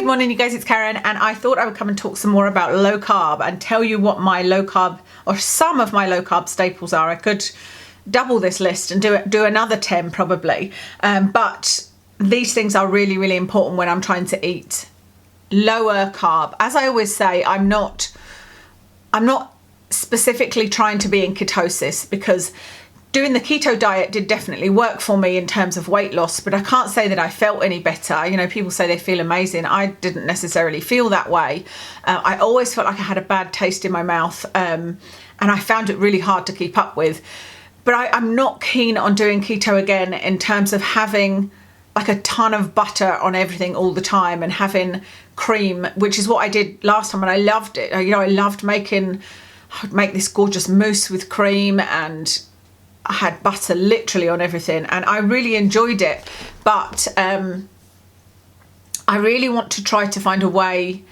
Good morning, you guys, it's Karen, and I thought I would come and talk some more about low carb and tell you what my low carb, or some of my low carb staples are. I could double this list and do another 10 probably, but these things are really, really important when I'm trying to eat lower carb. As I always say, I'm not specifically trying to be in ketosis, because doing the keto diet did definitely work for me in terms of weight loss, but I can't say that I felt any better. You know, people say they feel amazing. I didn't necessarily feel that way. I always felt like I had a bad taste in my mouth, and I found it really hard to keep up with. But I'm not keen on doing keto again in terms of having like a ton of butter on everything all the time and having cream, which is what I did last time, and I loved it. You know, I would make this gorgeous mousse with cream, and I had butter literally on everything, and I really enjoyed it. But I really want to try to find a way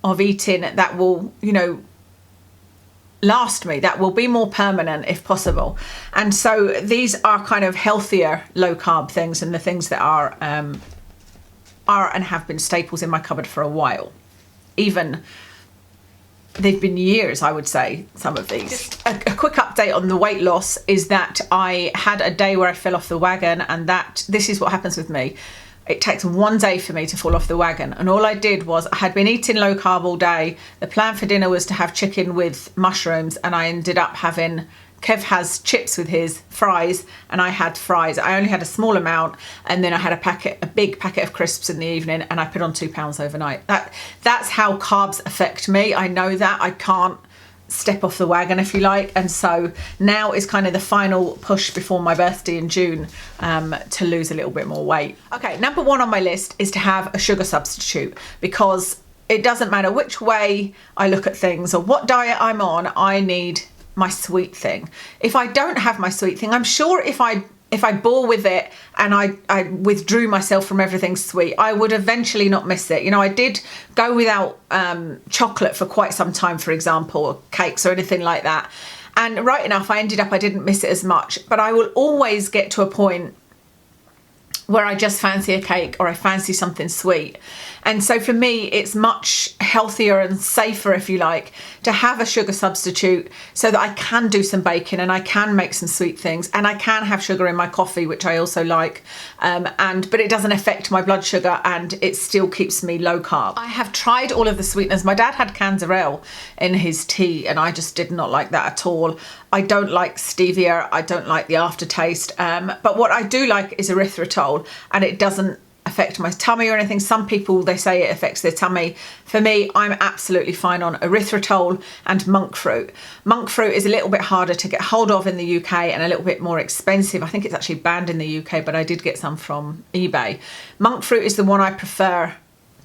of eating that will, you know, last me, that will be more permanent if possible. And so these are kind of healthier low carb things, and the things that are and have been staples in my cupboard for a while. Even they've been years, I would say, some of these. Just a quick update on the weight loss is that I had a day where I fell off the wagon, and this is what happens with me. It takes one day for me to fall off the wagon, and all I did was, I had been eating low carb all day. The plan for dinner was to have chicken with mushrooms, and I ended up having, Kev has chips with his fries, and I had fries. I only had a small amount, and then I had a big packet of crisps in the evening, and I put on 2 pounds overnight. That's how carbs affect me. I know that. I can't step off the wagon, if you like, and so now is kind of the final push before my birthday in June to lose a little bit more weight. Okay, number one on my list is to have a sugar substitute, because it doesn't matter which way I look at things or what diet I'm on, I need my sweet thing. If I don't have my sweet thing, I'm sure if I bore with it and I withdrew myself from everything sweet, I would eventually not miss it. You know, I did go without chocolate for quite some time, for example, or cakes or anything like that. And right enough, I didn't miss it as much. But I will always get to a point where I just fancy a cake or I fancy something sweet. And so for me, it's much healthier and safer, if you like, to have a sugar substitute so that I can do some baking and I can make some sweet things, and I can have sugar in my coffee, which I also like, but it doesn't affect my blood sugar, and it still keeps me low carb. I have tried all of the sweeteners. My dad had Canderel in his tea, and I just did not like that at all. I don't like stevia. I don't like the aftertaste. But what I do like is erythritol, and it doesn't affect my tummy or anything. Some people, they say it affects their tummy. For me, I'm absolutely fine on erythritol and monk fruit. Monk fruit is a little bit harder to get hold of in the UK and a little bit more expensive. I think it's actually banned in the UK, but I did get some from eBay. Monk fruit is the one I prefer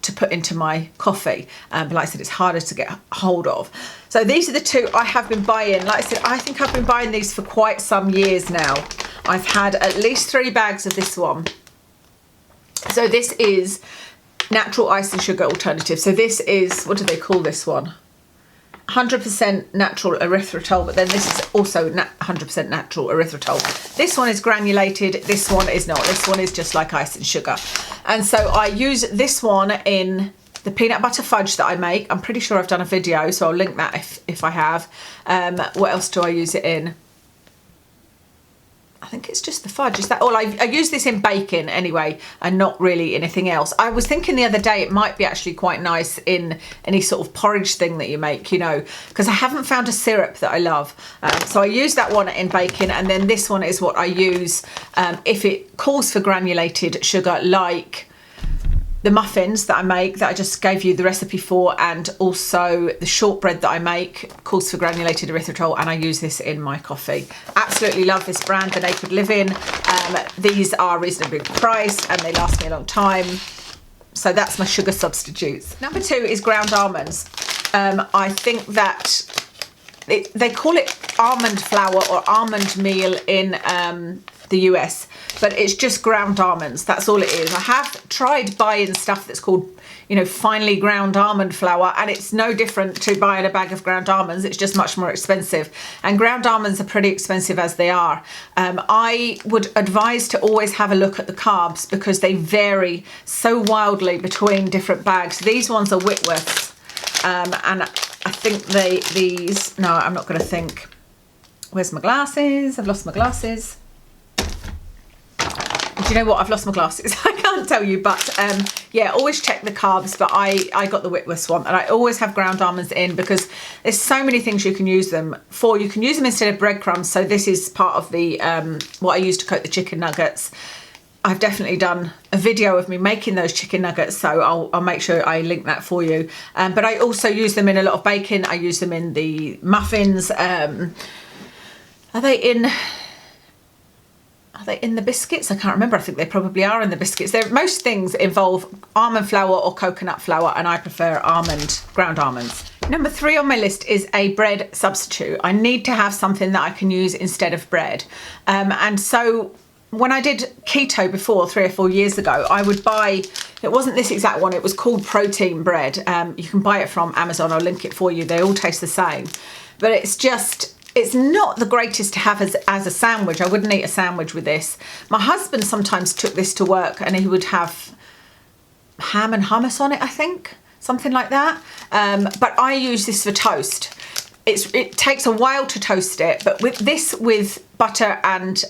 to put into my coffee, but like I said, it's harder to get hold of. So these are the two I have been buying. Like I said, I think I've been buying these for quite some years now. I've had at least 3 bags of this one. So this is natural ice and sugar alternative. So this is, what do they call this one? 100% natural erythritol, but then this is also 100% natural erythritol. This one is granulated, this one is not. This one is just like ice and sugar. And so I use this one in the peanut butter fudge that I make. I'm pretty sure I've done a video, so I'll link that if I have. What else do I use it in? I think it's just the fudge. Is that all? I use this in baking anyway, and not really anything else. I was thinking the other day it might be actually quite nice in any sort of porridge thing that you make, you know, because I haven't found a syrup that I love. So I use that one in baking, and then this one is what I use if it calls for granulated sugar, like the muffins that I make that I just gave you the recipe for, and also the shortbread that I make calls for granulated erythritol, and I use this in my coffee. Absolutely love this brand, The Naked Living. These are reasonably priced and they last me a long time. So that's my sugar substitutes. Number 2 is ground almonds. I think that they call it almond flour or almond meal in the US, but it's just ground almonds. That's all it is. I have tried buying stuff that's called, you know, finely ground almond flour, and it's no different to buying a bag of ground almonds. It's just much more expensive, and ground almonds are pretty expensive as they are. I would advise to always have a look at the carbs because they vary so wildly between different bags. These ones are Whitworth's, and I think these, no, I'm not going to think. Where's my glasses? I've lost my glasses. Do you know what? I've lost my glasses. I can't tell you, but yeah, always check the carbs. But I got the Whitworth's one, and I always have ground almonds in because there's so many things you can use them for. You can use them instead of breadcrumbs. So this is part of the what I use to coat the chicken nuggets. I've definitely done a video of me making those chicken nuggets, so I'll make sure I link that for you. But I also use them in a lot of bacon. I use them in the muffins. Are they in the biscuits? I can't remember. I think they probably are in the biscuits. Most things involve almond flour or coconut flour, and I prefer ground almonds. Number 3 on my list is a bread substitute. I need to have something that I can use instead of bread. And so when I did keto before 3 or 4 years ago, I would buy, it wasn't this exact one, it was called protein bread. You can buy it from Amazon. I'll link it for you. They all taste the same, but it's not the greatest to have as a sandwich. I wouldn't eat a sandwich with this. My husband sometimes took this to work, and he would have ham and hummus on it, I think, something like that. But I use this for toast. It takes a while to toast it, but with butter and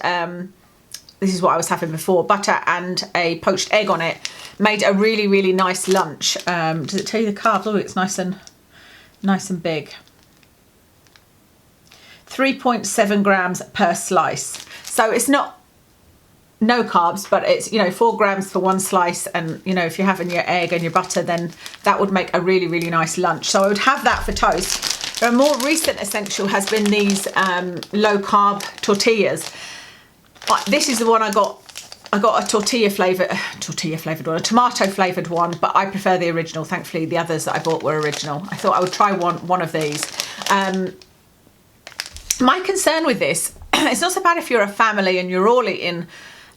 this is what I was having before, butter and a poached egg on it, made a really, really nice lunch. Does it tell you the carbs? Oh, it's nice and big. 3.7 grams per slice. So it's not no carbs, but it's, you know, 4 grams for one slice. And, you know, if you're having your egg and your butter, then that would make a really, really nice lunch. So I would have that for toast. A more recent essential has been these low carb tortillas. This is the one I got a tomato flavored one, but I prefer the original. Thankfully, the others that I bought were original. I thought I would try one of these. My concern with this, it's not so bad if you're a family and you're all eating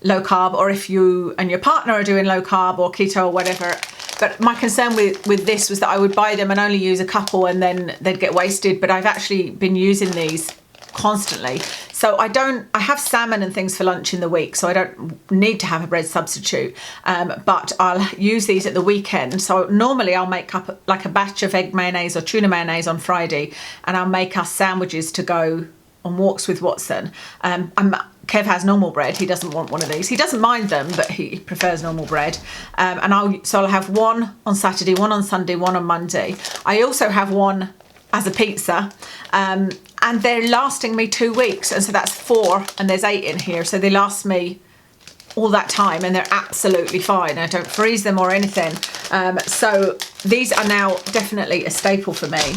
low carb, or if you and your partner are doing low carb or keto or whatever. But my concern with this was that I would buy them and only use a couple and then they'd get wasted. But I've actually been using these constantly. So I have salmon and things for lunch in the week, so I don't need to have a bread substitute. But I'll use these at the weekend. So normally I'll make up like a batch of egg mayonnaise or tuna mayonnaise on Friday, and I'll make us sandwiches to go on walks with Watson. Kev has normal bread. He doesn't want one of these. He doesn't mind them, but he prefers normal bread. So I'll have one on Saturday, one on Sunday, one on Monday. I also have one as a pizza, and they're lasting me 2 weeks, and so that's 4, and there's 8 in here, so they last me all that time, and they're absolutely fine. I don't freeze them or anything. So these are now definitely a staple for me.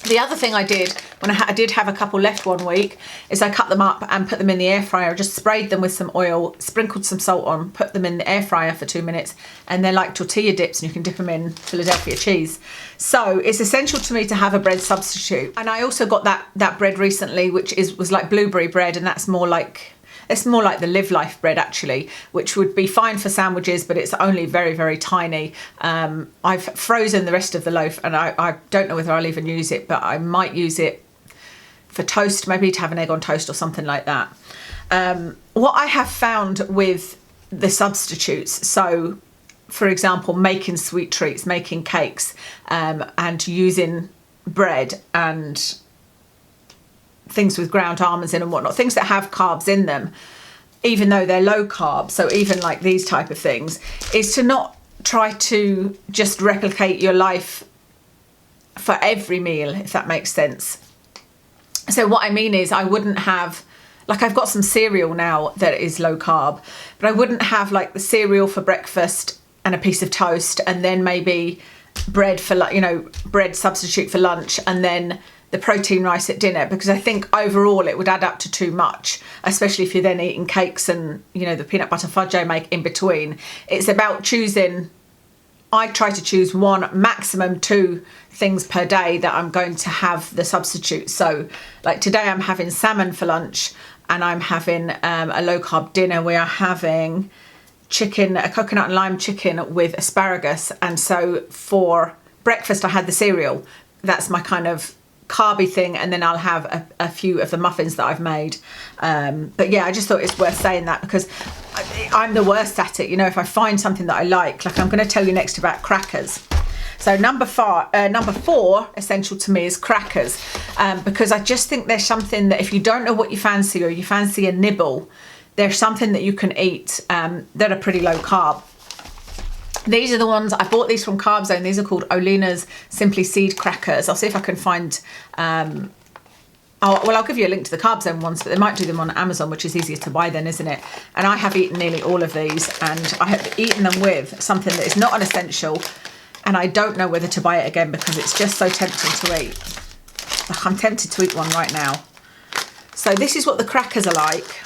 The other thing I did when I did have a couple left one week is I cut them up and put them in the air fryer. I just sprayed them with some oil, sprinkled some salt on, put them in the air fryer for 2 minutes, and they're like tortilla dips, and you can dip them in Philadelphia cheese. So it's essential to me to have a bread substitute. And I also got that bread recently, which was like blueberry bread, and that's more like the Live Life bread actually, which would be fine for sandwiches, but it's only very, very tiny. I've frozen the rest of the loaf, and I don't know whether I'll even use it, but I might use it for toast, maybe to have an egg on toast or something like that. What I have found with the substitutes, so for example, making sweet treats, making cakes, and using bread and things with ground almonds in and whatnot, things that have carbs in them, even though they're low carb, so even like these type of things, is to not try to just replicate your life for every meal, if that makes sense. So what I mean is I wouldn't have, like I've got some cereal now that is low carb, but I wouldn't have like the cereal for breakfast and a piece of toast, and then maybe bread for, you know, bread substitute for lunch, and then the protein rice at dinner, because I think overall it would add up to too much, especially if you're then eating cakes and, you know, the peanut butter fudge I make in between. It's about choosing. I try to choose 1, maximum 2 things per day that I'm going to have the substitute. So like today I'm having salmon for lunch, and I'm having a low carb dinner. We are having chicken, a coconut and lime chicken with asparagus. And so for breakfast, I had the cereal. That's my kind of carby thing, and then I'll have a few of the muffins that I've made. But yeah, I just thought it's worth saying that because I'm the worst at it. You know, if I find something that I like I'm going to tell you next about crackers. So number four essential to me is crackers, because I just think there's something that if you don't know what you fancy or you fancy a nibble, there's something that you can eat that are pretty low carb. These are the ones, I bought these from Carb Zone. These are called Olena's Simply Seed Crackers. I'll see if I can find, I'll give you a link to the Carb Zone ones, but they might do them on Amazon, which is easier to buy then, isn't it? And I have eaten nearly all of these, and I have eaten them with something that is not an essential, and I don't know whether to buy it again because it's just so tempting to eat. Like, I'm tempted to eat one right now. So this is what the crackers are like.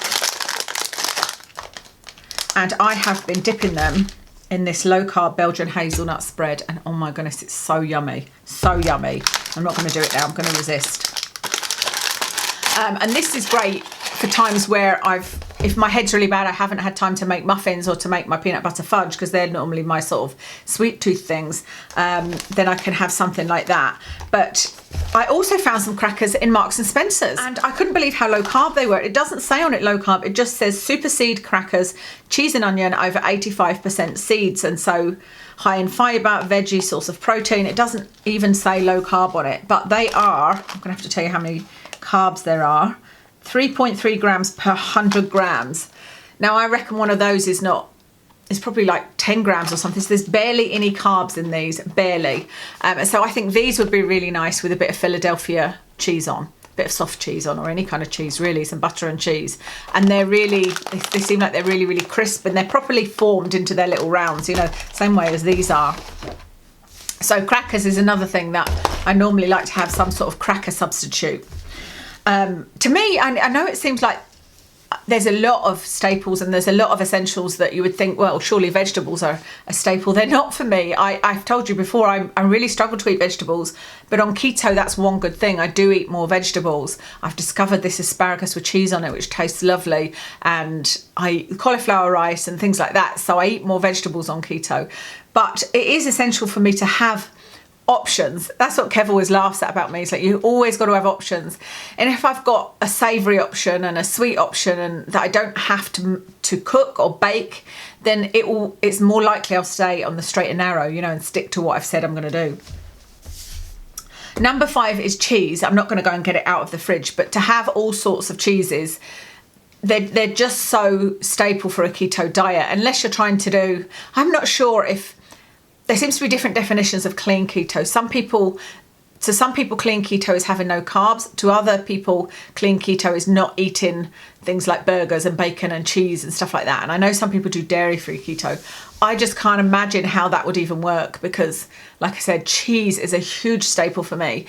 And I have been dipping them in this low carb Belgian hazelnut spread, and oh my goodness, it's so yummy, so yummy. I'm not going to do it now, I'm going to resist. And this is great for times where if my head's really bad, I haven't had time to make muffins or to make my peanut butter fudge, because they're normally my sort of sweet tooth things, then I can have something like that. But I also found some crackers in Marks and Spencer's, and I couldn't believe how low carb they were. It doesn't say on it low carb, it just says super seed crackers, cheese and onion, over 85% seeds, and so high in fibre, veggie, source of protein. It doesn't even say low carb on it, but they are, I'm gonna have to tell you how many carbs there are, 3.3 grams per 100 grams. Now I reckon one of those is probably like 10 grams or something. So there's barely any carbs in these, barely. So I think these would be really nice with a bit of Philadelphia cheese on, a bit of soft cheese on, or any kind of cheese really, some butter and cheese. And they're really, they seem like they're really, really crisp, and they're properly formed into their little rounds, you know, same way as these are. So crackers is another thing that I normally like to have, some sort of cracker substitute. To me, I know it seems like there's a lot of staples and there's a lot of essentials that you would think, well, surely vegetables are a staple. They're not for me. I've told you before, I really struggle to eat vegetables, but on keto, that's one good thing. I do eat more vegetables. I've discovered this asparagus with cheese on it, which tastes lovely, and I eat cauliflower rice and things like that. So I eat more vegetables on keto, but it is essential for me to have options. That's what Kev always laughs at about me. It's like, you always got to have options. And if I've got a savoury option and a sweet option, and that I don't have to cook or bake, then it's more likely I'll stay on the straight and narrow, you know, and stick to what I've said I'm going to do. Number 5 is cheese. I'm not going to go and get it out of the fridge, but to have all sorts of cheeses, they're just so staple for a keto diet, unless you're trying to do, I'm not sure if, there seems to be different definitions of clean keto. Some people clean keto is having no carbs. To other people, clean keto is not eating things like burgers and bacon and cheese and stuff like that. And I know some people do dairy-free keto. I just can't imagine how that would even work, because like I said, cheese is a huge staple for me.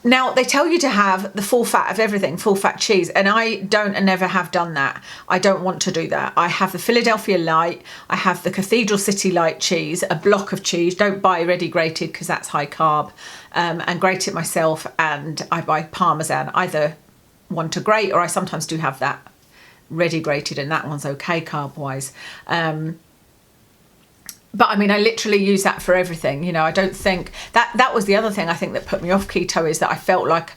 Now, they tell you to have the full fat of everything, full fat cheese, and I don't and never have done that. I don't want to do that. I have the Philadelphia Light, I have the Cathedral City Light cheese, a block of cheese. Don't buy ready grated because that's high carb, and grate it myself, and I buy Parmesan, either one to grate, or I sometimes do have that ready grated, and that one's okay carb-wise. But I mean, I literally use that for everything. You know, I don't think that was the other thing I think that put me off keto, is that I felt like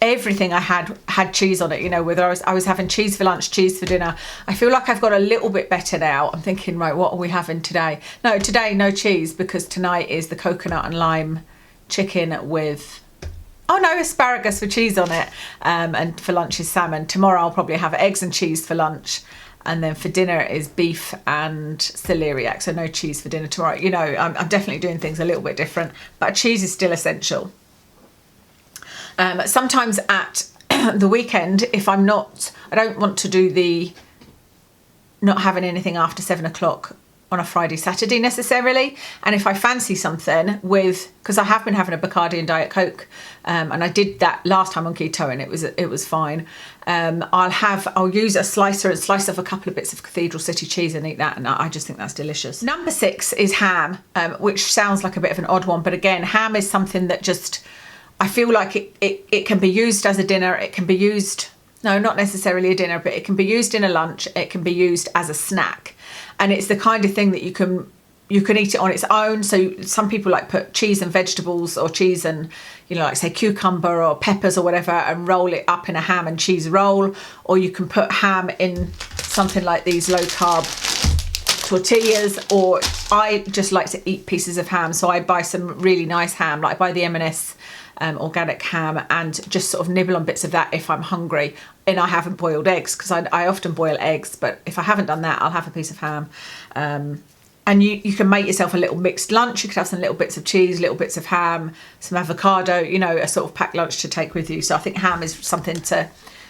everything I had cheese on it. You know, whether I was having cheese for lunch, cheese for dinner. I feel like I've got a little bit better now. I'm thinking, right, what are we having today? No, today no cheese, because tonight is the coconut and lime chicken with, oh no, asparagus with cheese on it. And for lunch is salmon. Tomorrow I'll probably have eggs and cheese for lunch. And then for dinner is beef and celeriac, so no cheese for dinner tomorrow. You know, I'm definitely doing things a little bit different, but cheese is still essential. Sometimes at the weekend, if I don't want to do the not having anything after 7 o'clock on a Friday, Saturday necessarily. And if I fancy something because I have been having a Bacardi and Diet Coke, and I did that last time on keto, and it was fine. I'll use a slicer and slice off a couple of bits of Cathedral City cheese and eat that, and I just think that's delicious. Number 6 is ham, which sounds like a bit of an odd one, but again, ham is something that just, I feel like it can be used as a dinner, it can be used No, not necessarily a dinner, but it can be used in a lunch. It can be used as a snack. And it's the kind of thing that you can eat it on its own. So some people like put cheese and vegetables, or cheese and, you know, like say cucumber or peppers or whatever, and roll it up in a ham and cheese roll. Or you can put ham in something like these low carb tortillas, or I just like to eat pieces of ham. So I buy some really nice ham, like I buy the M&S organic ham, and just sort of nibble on bits of that if I'm hungry. And I haven't boiled eggs, because I often boil eggs, but if I haven't done that, I'll have a piece of ham. And you can make yourself a little mixed lunch. You could have some little bits of cheese, little bits of ham, some avocado, you know, a sort of packed lunch to take with you. So I think ham is something to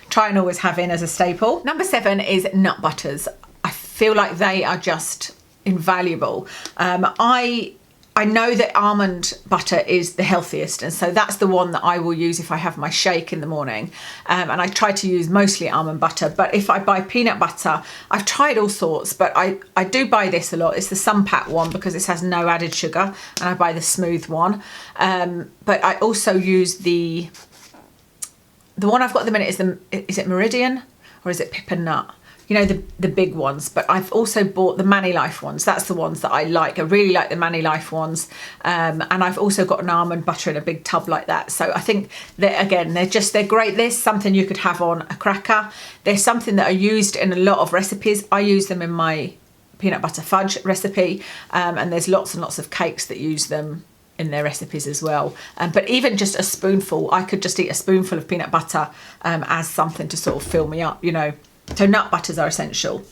try and always have in as a staple. Number 7 is nut butters. I feel like they are just invaluable. I know that almond butter is the healthiest, and so that's the one that I will use if I have my shake in the morning. And I try to use mostly almond butter, but if I buy peanut butter, I've tried all sorts, but I do buy this a lot. It's the Sunpat one because this has no added sugar, and I buy the smooth one. But I also use the one I've got at the minute is it Meridian or is it Pip and Nut? You know, the big ones, but I've also bought the Manny Life ones. That's the ones that I like. I really like the Manny Life ones. And I've also got an almond butter in a big tub like that. So I think that, again, they're great. There's something you could have on a cracker. There's something that are used in a lot of recipes. I use them in my peanut butter fudge recipe. And there's lots and lots of cakes that use them in their recipes as well. But even just a spoonful, I could just eat a spoonful of peanut butter as something to sort of fill me up, you know. So nut butters are essential.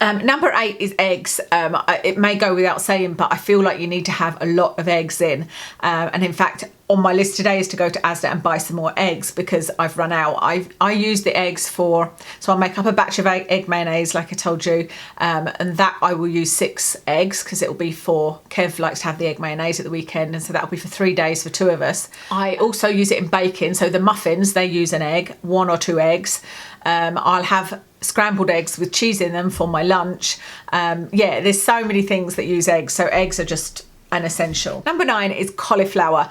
Number 8 is eggs. It may go without saying, but I feel like you need to have a lot of eggs in. And in fact, on my list today is to go to Asda and buy some more eggs because I've run out. I use the eggs so I'll make up a batch of egg mayonnaise, like I told you, and that I will use 6 eggs because it'll be for Kev likes to have the egg mayonnaise at the weekend, and so that'll be for 3 days for 2 of us. I also use it in baking, so the muffins, they use an egg, 1 or 2 eggs. I'll have scrambled eggs with cheese in them for my lunch. Yeah, there's so many things that use eggs, so eggs are just an essential. Number 9 is cauliflower.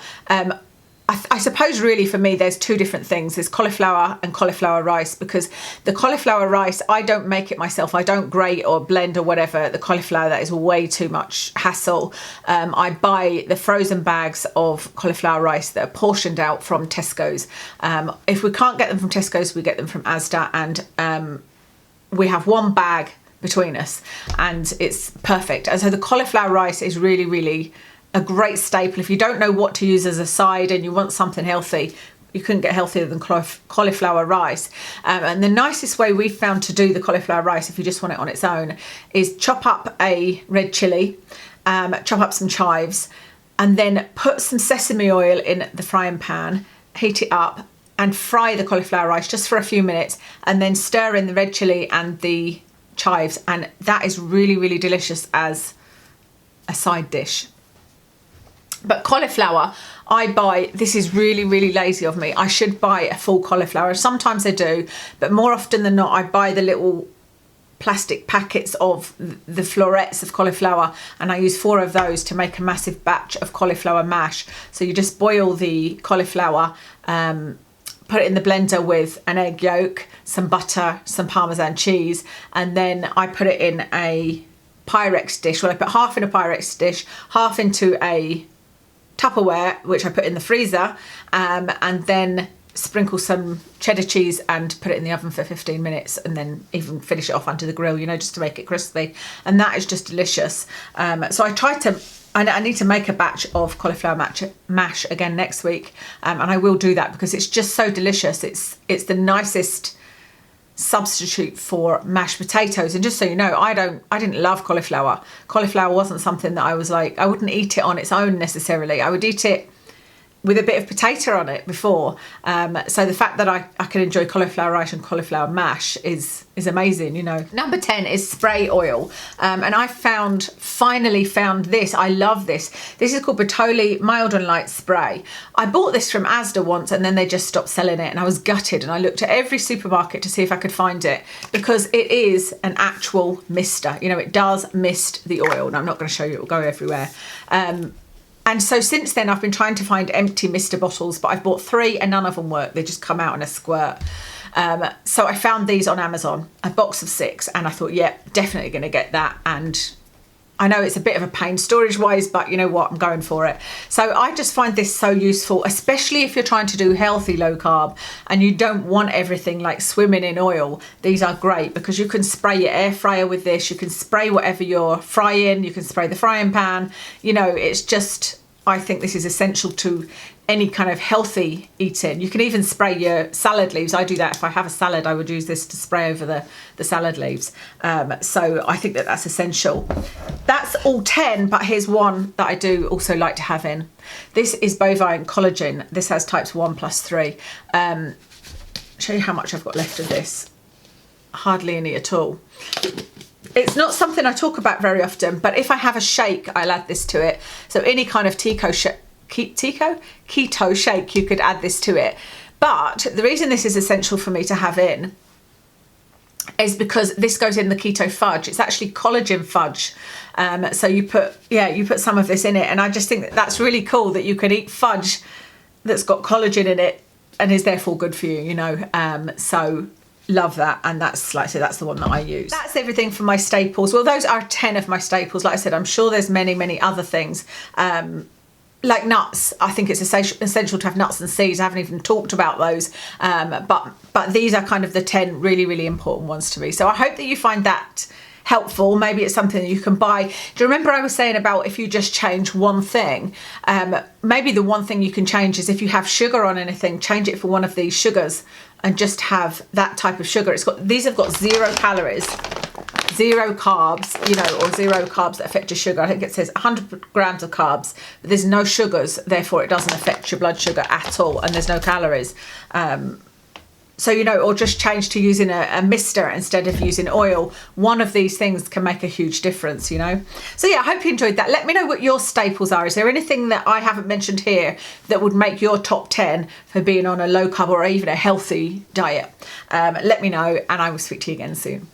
I suppose really for me there's 2 different things. There's cauliflower and cauliflower rice, because the cauliflower rice, I don't make it myself. I don't grate or blend or whatever the cauliflower. That is way too much hassle. I buy the frozen bags of cauliflower rice that are portioned out from Tesco's. If we can't get them from Tesco's, we get them from Asda, and we have 1 bag between us and it's perfect. And so the cauliflower rice is really, really a great staple. If you don't know what to use as a side and you want something healthy, you couldn't get healthier than cauliflower rice. And the nicest way we've found to do the cauliflower rice, if you just want it on its own, is chop up a red chilli, chop up some chives, and then put some sesame oil in the frying pan, heat it up, and fry the cauliflower rice just for a few minutes, and then stir in the red chilli and the chives, and that is really, really delicious as a side dish. But cauliflower, this is really, really lazy of me. I should buy a full cauliflower. Sometimes I do, but more often than not, I buy the little plastic packets of the florets of cauliflower, and I use 4 of those to make a massive batch of cauliflower mash. So you just boil the cauliflower, put it in the blender with an egg yolk, some butter, some Parmesan cheese, and then I put it in a Pyrex dish. Well, I put half in a Pyrex dish, half into a Tupperware, which I put in the freezer, and then sprinkle some cheddar cheese and put it in the oven for 15 minutes, and then even finish it off onto the grill, you know, just to make it crispy. And that is just delicious. So I need to make a batch of cauliflower mash again next week, and I will do that because it's just so delicious. It's the nicest substitute for mashed potatoes. And just so you know, I didn't love cauliflower. Cauliflower wasn't something that I was like, I wouldn't eat it on its own necessarily. I would eat it with a bit of potato on it before. So the fact that I can enjoy cauliflower rice and cauliflower mash is amazing, you know. Number 10 is spray oil. And I finally found this. I love this. This is called Bertolli Mild and Light Spray. I bought this from Asda once and then they just stopped selling it, and I was gutted, and I looked at every supermarket to see if I could find it, because it is an actual mister. You know, it does mist the oil. And I'm not going to show you, it will go everywhere. And so since then, I've been trying to find empty Mr. bottles, but I've bought 3 and none of them work. They just come out in a squirt. So I found these on Amazon, a box of 6, and I thought, yeah, definitely going to get that. And I know it's a bit of a pain storage wise, but you know what, I'm going for it. So I just find this so useful, especially if you're trying to do healthy low carb and you don't want everything like swimming in oil. These are great because you can spray your air fryer with this, you can spray whatever you're frying, you can spray the frying pan. You know, it's just, I think this is essential to any kind of healthy eating. You can even spray your salad leaves. I do that. If I have a salad, I would use this to spray over the salad leaves. So I think that that's essential. That's all 10, but here's one that I do also like to have in. This is bovine collagen. This has types 1+3. Show you how much I've got left of this. Hardly any at all. It's not something I talk about very often, but if I have a shake, I'll add this to it. So any kind of keto shake, you could add this to it. But the reason this is essential for me to have in is because this goes in the keto fudge. It's actually collagen fudge. So you put some of this in it, and I just think that that's really cool that you can eat fudge that's got collagen in it and is therefore good for you, you know. So love that, and that's, like I said, that's the one that I use. That's everything for my staples. Well, those are 10 of my staples. Like I said, I'm sure there's many other things. Like nuts, I think it's essential to have nuts and seeds. I haven't even talked about those, but these are kind of the 10 really important ones to me. So I hope that you find that helpful. Maybe it's something that you can buy. Do you remember I was saying about if you just change one thing? Maybe the one thing you can change is if you have sugar on anything, change it for one of these sugars and just have that type of sugar. These have got 0 calories, 0 carbs, you know, or 0 carbs that affect your sugar. I think it says 100 grams of carbs, but there's no sugars, therefore it doesn't affect your blood sugar at all, and there's no calories. So, you know, or just change to using a mister instead of using oil. One of these things can make a huge difference, you know. So yeah, I hope you enjoyed that. Let me know what your staples are. Is there anything that I haven't mentioned here that would make your top 10 for being on a low carb or even a healthy diet? Let me know, and I will speak to you again soon.